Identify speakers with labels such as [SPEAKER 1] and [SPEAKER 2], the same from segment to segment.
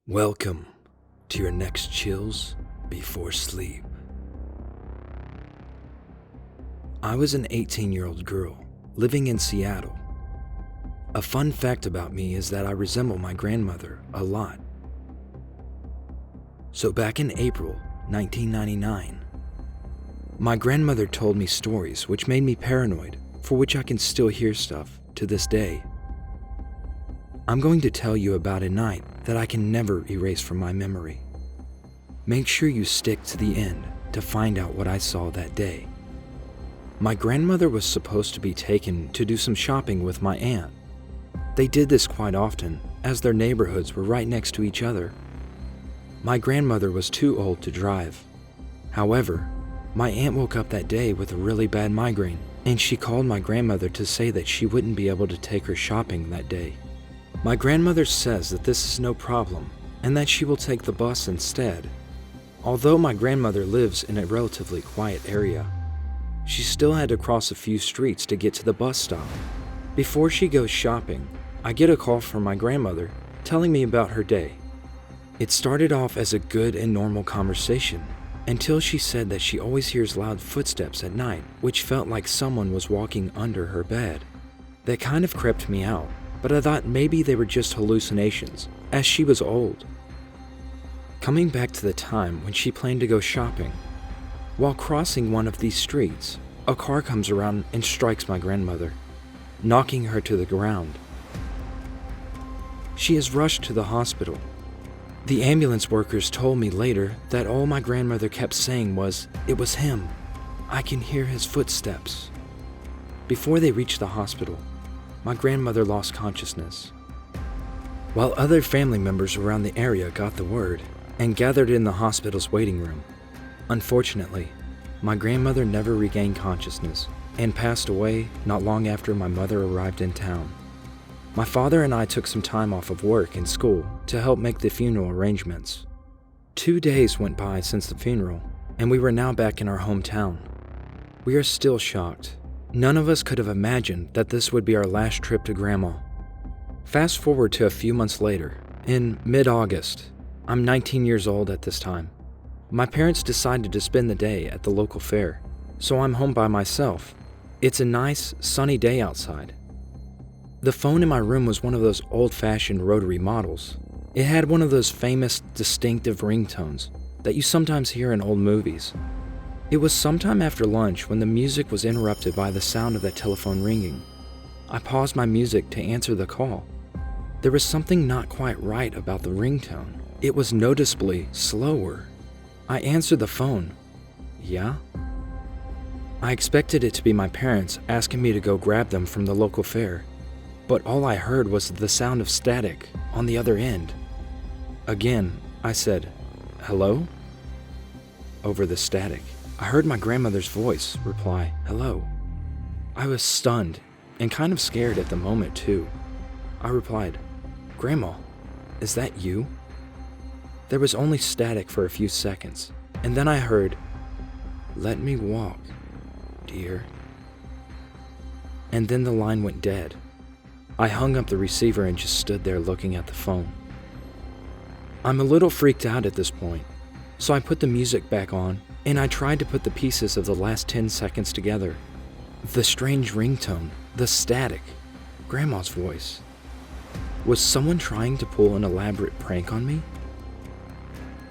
[SPEAKER 1] Welcome to your next chills before sleep. I was an 18-year-old girl living in Seattle. A fun fact about me is that I resemble my grandmother a lot. So back in April 1999, my grandmother told me stories which made me paranoid, for which I can still hear stuff to this day. I'm going to tell you about a night that I can never erase from my memory. Make sure you stick to the end to find out what I saw that day. My grandmother was supposed to be taken to do some shopping with my aunt. They did this quite often, as their neighborhoods were right next to each other. My grandmother was too old to drive. However, my aunt woke up that day with a really bad migraine, and she called my grandmother to say that she wouldn't be able to take her shopping that day. My grandmother says that this is no problem and that she will take the bus instead. Although my grandmother lives in a relatively quiet area, she still had to cross a few streets to get to the bus stop. Before she goes shopping, I get a call from my grandmother telling me about her day. It started off as a good and normal conversation until she said that she always hears loud footsteps at night, which felt like someone was walking under her bed. That kind of creeped me out, but I thought maybe they were just hallucinations, as she was old. Coming back to the time when she planned to go shopping, while crossing one of these streets, a car comes around and strikes my grandmother, knocking her to the ground. She is rushed to the hospital. The ambulance workers told me later that all my grandmother kept saying was, "It was him. I can hear his footsteps." Before they reached the hospital, my grandmother lost consciousness. While other family members around the area got the word and gathered in the hospital's waiting room, unfortunately, my grandmother never regained consciousness and passed away not long after my mother arrived in town. My father and I took some time off of work and school to help make the funeral arrangements. 2 days went by since the funeral, and we were now back in our hometown. We are still shocked. None of us could have imagined that this would be our last trip to Grandma. Fast forward to a few months later, in mid-August. I'm 19 years old at this time. My parents decided to spend the day at the local fair, so I'm home by myself. It's a nice, sunny day outside. The phone in my room was one of those old-fashioned rotary models. It had one of those famous, distinctive ringtones that you sometimes hear in old movies. It was sometime after lunch when the music was interrupted by the sound of that telephone ringing. I paused my music to answer the call. There was something not quite right about the ringtone. It was noticeably slower. I answered the phone. "Yeah?" I expected it to be my parents asking me to go grab them from the local fair, but all I heard was the sound of static on the other end. Again, I said, "Hello?" Over the static, I heard my grandmother's voice reply, "Hello." I was stunned and kind of scared at the moment too. I replied, "Grandma, is that you?" There was only static for a few seconds, and then I heard, "Let me walk, dear." And then the line went dead. I hung up the receiver and just stood there looking at the phone. I'm a little freaked out at this point, so I put the music back on and I tried to put the pieces of the last 10 seconds together. The strange ringtone, the static, Grandma's voice. Was someone trying to pull an elaborate prank on me?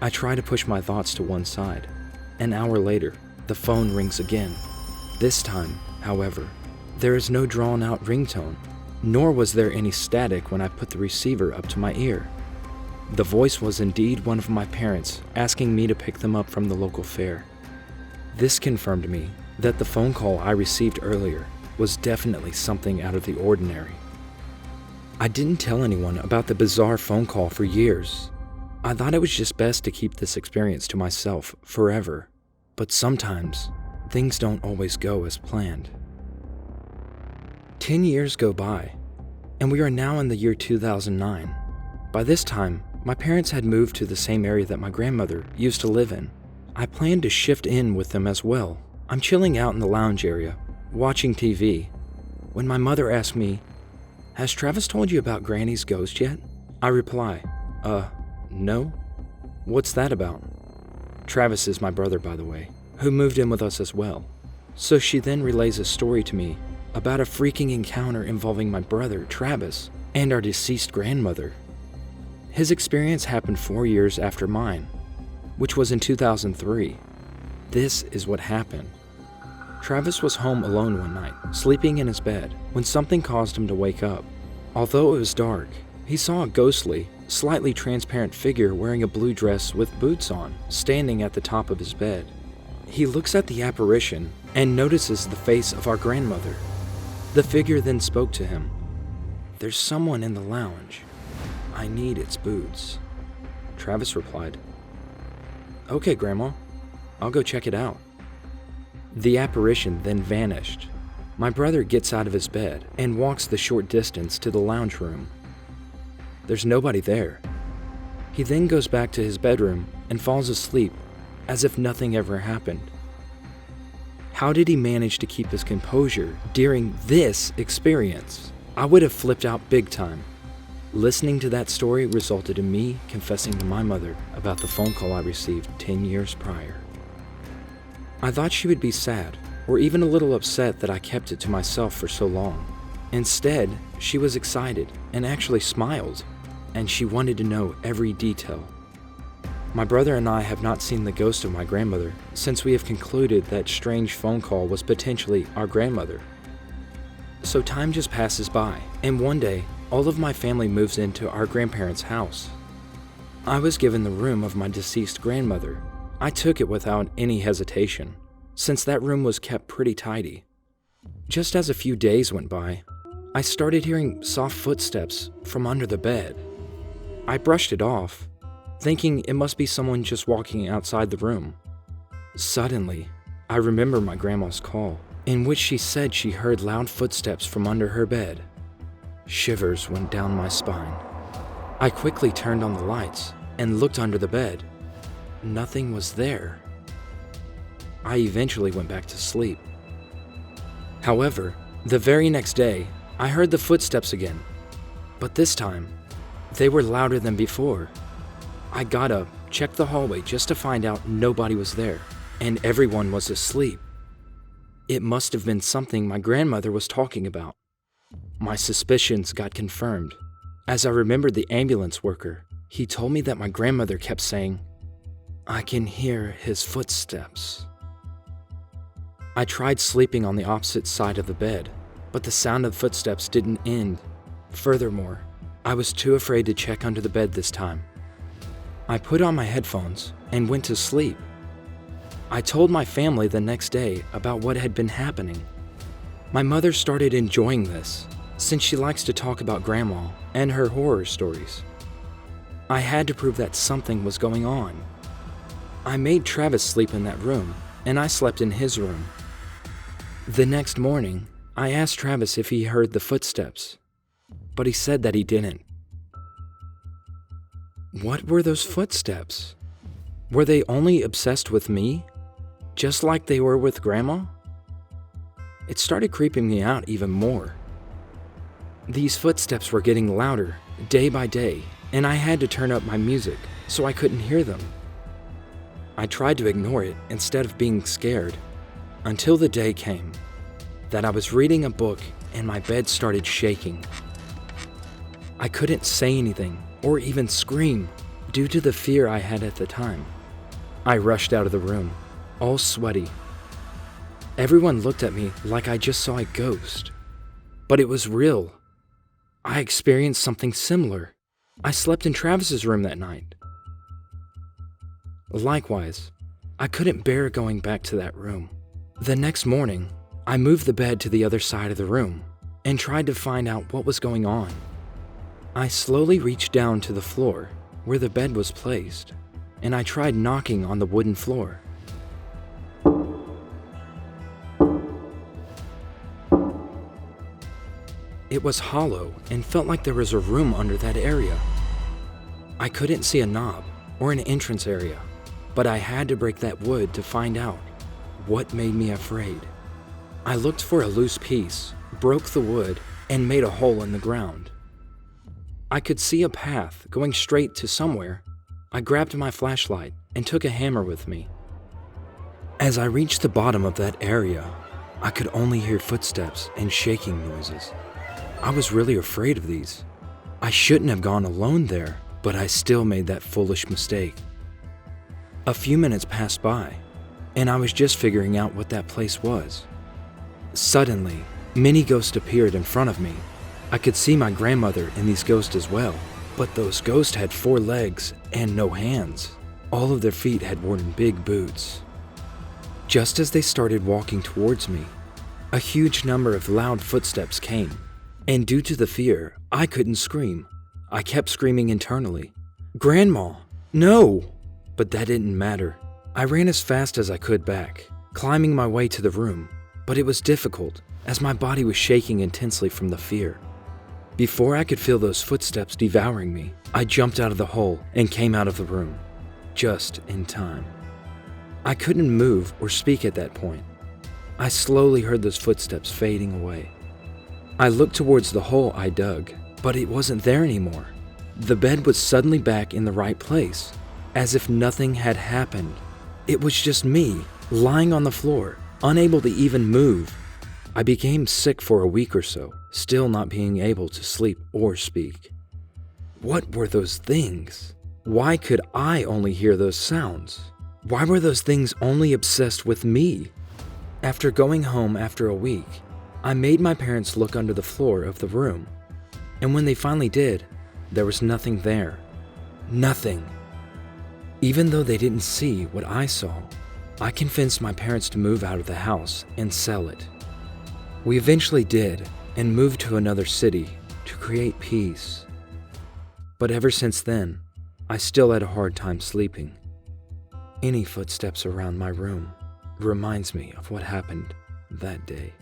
[SPEAKER 1] I try to push my thoughts to one side. An hour later, the phone rings again. This time, however, there is no drawn-out ringtone, nor was there any static when I put the receiver up to my ear. The voice was indeed one of my parents asking me to pick them up from the local fair. This confirmed me that the phone call I received earlier was definitely something out of the ordinary. I didn't tell anyone about the bizarre phone call for years. I thought it was just best to keep this experience to myself forever, but sometimes things don't always go as planned. 10 years go by, and we are now in the year 2009. By this time, my parents had moved to the same area that my grandmother used to live in. I planned to shift in with them as well. I'm chilling out in the lounge area, watching TV, when my mother asked me, "Has Travis told you about Granny's ghost yet?" I reply, No? What's that about? Travis is my brother, by the way, who moved in with us as well. So she then relays a story to me about a freaking encounter involving my brother, Travis, and our deceased grandmother. His experience happened 4 years after mine, which was in 2003. This is what happened. Travis was home alone one night, sleeping in his bed, when something caused him to wake up. Although it was dark, he saw a ghostly, slightly transparent figure wearing a blue dress with boots on, standing at the top of his bed. He looks at the apparition and notices the face of our grandmother. The figure then spoke to him. "There's someone in the lounge. I need its boots." Travis replied, "Okay, Grandma, I'll go check it out." The apparition then vanished. My brother gets out of his bed and walks the short distance to the lounge room. There's nobody there. He then goes back to his bedroom and falls asleep as if nothing ever happened. How did he manage to keep his composure during this experience? I would have flipped out big time. Listening to that story resulted in me confessing to my mother about the phone call I received 10 years prior. I thought she would be sad, or even a little upset that I kept it to myself for so long. Instead, she was excited and actually smiled, and she wanted to know every detail. My brother and I have not seen the ghost of my grandmother since we have concluded that strange phone call was potentially our grandmother. So time just passes by, and one day, all of my family moves into our grandparents' house. I was given the room of my deceased grandmother. I took it without any hesitation, since that room was kept pretty tidy. Just as a few days went by, I started hearing soft footsteps from under the bed. I brushed it off, thinking it must be someone just walking outside the room. Suddenly, I remember my grandma's call, in which she said she heard loud footsteps from under her bed. Shivers went down my spine. I quickly turned on the lights and looked under the bed. Nothing was there. I eventually went back to sleep. However, the very next day, I heard the footsteps again, but this time, they were louder than before. I got up, checked the hallway just to find out nobody was there, and everyone was asleep. It must have been something my grandmother was talking about. My suspicions got confirmed. As I remembered the ambulance worker, he told me that my grandmother kept saying, "I can hear his footsteps." I tried sleeping on the opposite side of the bed, but the sound of footsteps didn't end. Furthermore, I was too afraid to check under the bed this time. I put on my headphones and went to sleep. I told my family the next day about what had been happening. My mother started enjoying this, since she likes to talk about Grandma and her horror stories. I had to prove that something was going on. I made Travis sleep in that room, and I slept in his room. The next morning, I asked Travis if he heard the footsteps, but he said that he didn't. What were those footsteps? Were they only obsessed with me, just like they were with Grandma? It started creeping me out even more. These footsteps were getting louder day by day, and I had to turn up my music so I couldn't hear them. I tried to ignore it instead of being scared, until the day came that I was reading a book and my bed started shaking. I couldn't say anything or even scream due to the fear I had at the time. I rushed out of the room, all sweaty. Everyone looked at me like I just saw a ghost, but it was real. I experienced something similar. I slept in Travis's room that night. Likewise, I couldn't bear going back to that room. The next morning, I moved the bed to the other side of the room and tried to find out what was going on. I slowly reached down to the floor where the bed was placed, and I tried knocking on the wooden floor. It was hollow and felt like there was a room under that area. I couldn't see a knob or an entrance area, but I had to break that wood to find out what made me afraid. I looked for a loose piece, broke the wood, and made a hole in the ground. I could see a path going straight to somewhere, I grabbed my flashlight and took a hammer with me. As I reached the bottom of that area, I could only hear footsteps and shaking noises. I was really afraid of these. I shouldn't have gone alone there, but I still made that foolish mistake. A few minutes passed by, and I was just figuring out what that place was. Suddenly, many ghosts appeared in front of me. I could see my grandmother in these ghosts as well, but those ghosts had 4 legs and no hands. All of their feet had worn big boots. Just as they started walking towards me, a huge number of loud footsteps came, and due to the fear, I couldn't scream. I kept screaming internally, "Grandma, no!" But that didn't matter. I ran as fast as I could back, climbing my way to the room, but it was difficult as my body was shaking intensely from the fear. Before I could feel those footsteps devouring me, I jumped out of the hole and came out of the room, just in time. I couldn't move or speak at that point. I slowly heard those footsteps fading away. I looked towards the hole I dug, but it wasn't there anymore. The bed was suddenly back in the right place, as if nothing had happened. It was just me, lying on the floor, unable to even move. I became sick for a week or so, still not being able to sleep or speak. What were those things? Why could I only hear those sounds? Why were those things only obsessed with me? After going home after a week, I made my parents look under the floor of the room. And when they finally did, there was nothing there. Nothing. Even though they didn't see what I saw, I convinced my parents to move out of the house and sell it. We eventually did and moved to another city to create peace. But ever since then, I still had a hard time sleeping. Any footsteps around my room reminds me of what happened that day.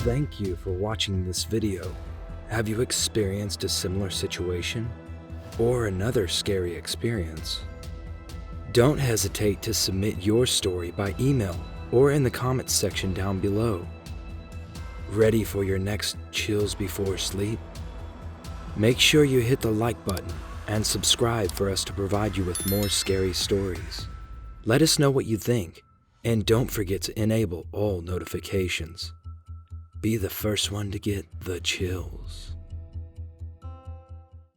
[SPEAKER 1] Thank you for watching this video. Have you experienced a similar situation or another scary experience? Don't hesitate to submit your story by email or in the comments section down below. Ready for your next Chills Before Sleep? Make sure you hit the like button and subscribe for us to provide you with more scary stories. Let us know what you think, and don't forget to enable all notifications. Be the first one to get the chills.